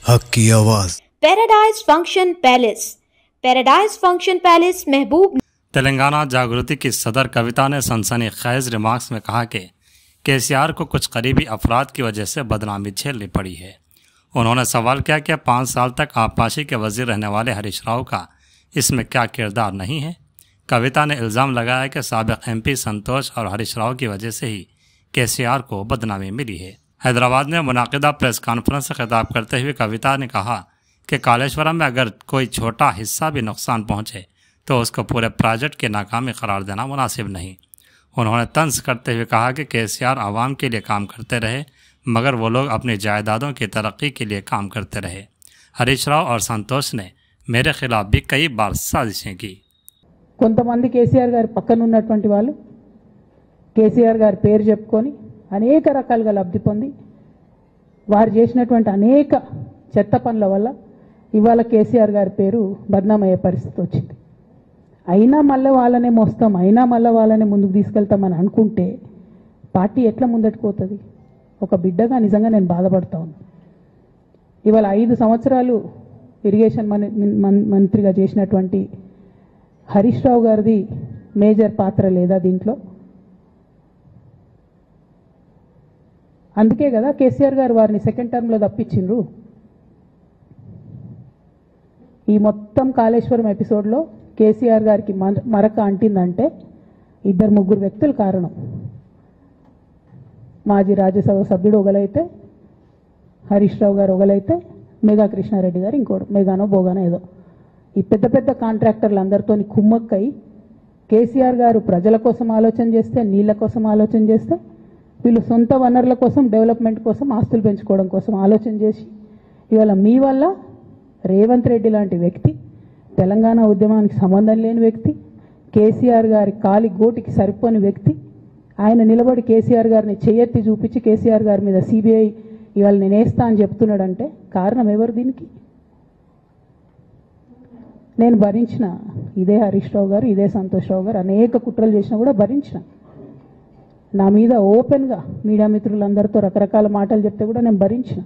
हक की आवाज। Paradise function palace. Paradise function palace महबूब। तेलंगाना जागृति की सदर कविता ने सनसनीखेज रिमार्क्स में कहा कि केसीआर को कुछ करीबी अफराद की वजह से बदनामी झेलनी पड़ी है। उन्होंने सवाल किया कि 5 साल तक आबपाशी के वजीर रहने वाले हरीश राव का इसमें क्या किरदार नहीं है। कविता ने इल्ज़ाम लगाया कि साबिक MP संतोष और हरीश राव की वजह से ही केसीआर को बदनामी मिली है। हैदराबाद में मुनाकिदा प्रेस कॉन्फ्रेंस से खिताब करते हुए कविता ने कहा कि कालेश्वरम में अगर कोई छोटा हिस्सा भी नुकसान पहुंचे तो उसको पूरे प्रोजेक्ट की नाकामी करार देना मुनासिब नहीं। उन्होंने तंज करते हुए कहा कि केसीआर आवाम के लिए काम करते रहे मगर वो लोग अपनी जायदादों की तरक्की के लिए काम करते रहे। हरीश राव और संतोष ने मेरे खिलाफ भी कई बार साजिशें की। కొంతమంది కేసీఆర్ గారి పక్కన ఉన్నటువంటి వాళ్ళు కేసీఆర్ గారి పేరు చెప్పుకొని అనేక రకాలుగా లబ్ధి పొంది వారు చేసినటువంటి అనేక చెత్త పనుల వల్ల ఇవాళ కేసీఆర్ గారి పేరు బద్నామయ్యే పరిస్థితి వచ్చింది. అయినా మళ్ళీ వాళ్ళనే మోస్తాం, అయినా మళ్ళీ వాళ్ళనే ముందుకు తీసుకెళ్తామని అనుకుంటే పార్టీ ఎట్లా ముందటికి పోతుంది? ఒక బిడ్డగా నిజంగా నేను బాధపడతా ఉన్నాను. ఇవాళ 5 సంవత్సరాలు ఇరిగేషన్ మంత్రిగా చేసినటువంటి హరీష్ రావు గారిది మేజర్ పాత్ర లేదా దీంట్లో? అందుకే కదా కేసీఆర్ గారు వారిని సెకండ్ టర్మ్లో తప్పించిండ్రు. ఈ మొత్తం కాళేశ్వరం ఎపిసోడ్లో కేసీఆర్ గారికి మరక అంటిందంటే 2-3 వ్యక్తులు కారణం. మాజీ రాజ్యసభ సభ్యుడు ఒకలైతే, హరీష్ రావు గారు ఒకలైతే, మేఘా కృష్ణారెడ్డి గారు ఇంకోడు, మేఘానో బోగానో ఏదో. ఈ పెద్ద పెద్ద కాంట్రాక్టర్లు అందరితో కుమ్మక్కై కేసీఆర్ గారు ప్రజల కోసం ఆలోచన చేస్తే, నీళ్ల కోసం ఆలోచన చేస్తే, వీళ్ళు సొంత వనరుల కోసం, డెవలప్మెంట్ కోసం, ఆస్తులు పెంచుకోవడం కోసం ఆలోచన చేసి ఇవాళ మీ వల్ల రేవంత్ రెడ్డి లాంటి వ్యక్తి, తెలంగాణ ఉద్యమానికి సంబంధం లేని వ్యక్తి, కేసీఆర్ గారి కాలి గోటికి సరిపోని వ్యక్తి, ఆయన నిలబడి కేసీఆర్ గారిని చేయెత్తి చూపించి కేసీఆర్ గారి మీద CBI ఇవాళ నేను వేస్తా అని చెప్తున్నాడంటే కారణం ఎవరు దీనికి? నేను భరించిన ఇదే హరీష్ రావు గారు, ఇదే సంతోష్ రావు గారు అనేక కుట్రలు చేసినా కూడా భరించిన. నా మీద ఓపెన్గా మీడియా మిత్రులందరితో రకరకాల మాటలు చెప్తే కూడా నేను భరించిన.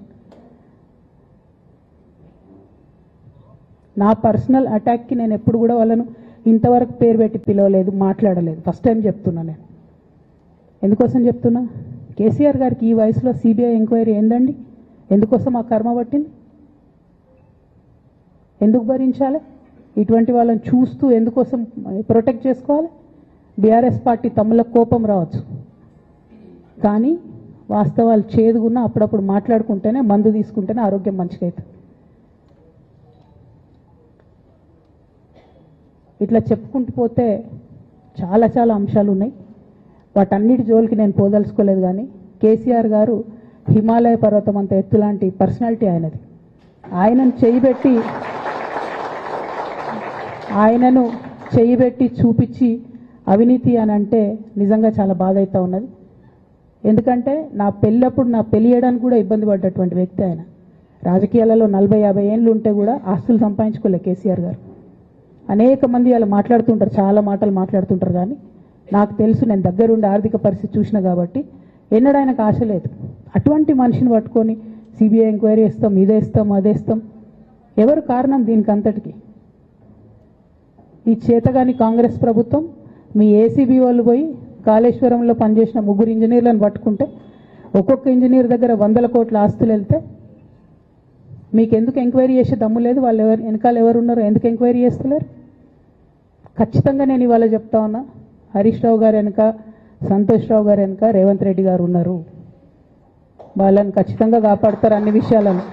నా పర్సనల్ అటాక్కి నేను ఎప్పుడు కూడా వాళ్ళను ఇంతవరకు పేరు పెట్టి పిలవలేదు, మాట్లాడలేదు. ఫస్ట్ టైం చెప్తున్నా. నేను ఎందుకోసం చెప్తున్నా? కేసీఆర్ గారికి ఈ వయసులో CBI ఎంక్వైరీ ఏందండి? ఎందుకోసం ఆ కర్మ పట్టింది? ఎందుకు భరించాలి? ఇటువంటి వాళ్ళని చూస్తూ ఎందుకోసం ప్రొటెక్ట్ చేసుకోవాలి? BRS పార్టీ తమ్ముల కోపం రావచ్చు, కానీ వాస్తవాలు చేదుగున్నా అప్పుడప్పుడు మాట్లాడుకుంటేనే, మందు తీసుకుంటేనే ఆరోగ్యం మంచిగా అవుతుంది. ఇట్లా చెప్పుకుంటూ పోతే చాలా చాలా అంశాలు ఉన్నాయి. వాటన్నిటి జోలికి నేను పోదలుచుకోలేదు. కానీ కేసీఆర్ గారు హిమాలయ పర్వతం అంత ఎత్తు లాంటి పర్సనాలిటీ ఆయనది. ఆయనను చేయబెట్టి చూపించి అవినీతి అని అంటే నిజంగా చాలా బాధ అవుతా ఉన్నది. ఎందుకంటే నా పెళ్ళప్పుడు నా పెళ్లి చేయడానికి కూడా ఇబ్బంది పడ్డటువంటి వ్యక్తి ఆయన. రాజకీయాలలో 40-50 ఏళ్ళు ఉంటే కూడా ఆస్తులు సంపాదించుకోలే కేసీఆర్ గారు. అనేక మంది వాళ్ళు మాట్లాడుతుంటారు, చాలా మాటలు మాట్లాడుతుంటారు, కానీ నాకు తెలుసు, నేను దగ్గరుండి ఆర్థిక పరిస్థితి చూసిన కాబట్టి ఎన్నడూ ఆయనకు ఆశ లేదు. అటువంటి మనిషిని పట్టుకొని CBI ఎంక్వైరీ ఇస్తాం, ఇదేస్తాం, అదేస్తాం. ఎవరు కారణం దీనికి అంతటికి? ఈ చేతగాని కాంగ్రెస్ ప్రభుత్వం మీ ACB వాళ్ళు పోయి కాళేశ్వరంలో పనిచేసిన 3 ఇంజనీర్లను పట్టుకుంటే ఒక్కొక్క ఇంజనీర్ దగ్గర 100 కోట్ల ఆస్తులు వెళ్తే మీకు ఎందుకు ఎంక్వైరీ చేసే దమ్ము లేదు? వాళ్ళు వెనకాల ఎవరున్నారో ఎందుకు ఎంక్వైరీ చేస్తలేరు? ఖచ్చితంగా నేను ఇవాళ చెప్తా ఉన్నా, హరీష్ రావు గారు వెనక, సంతోష్ రావు గారు వెనక రేవంత్ రెడ్డి గారు ఉన్నారు. వాళ్ళని ఖచ్చితంగా కాపాడతారు అన్ని విషయాలను.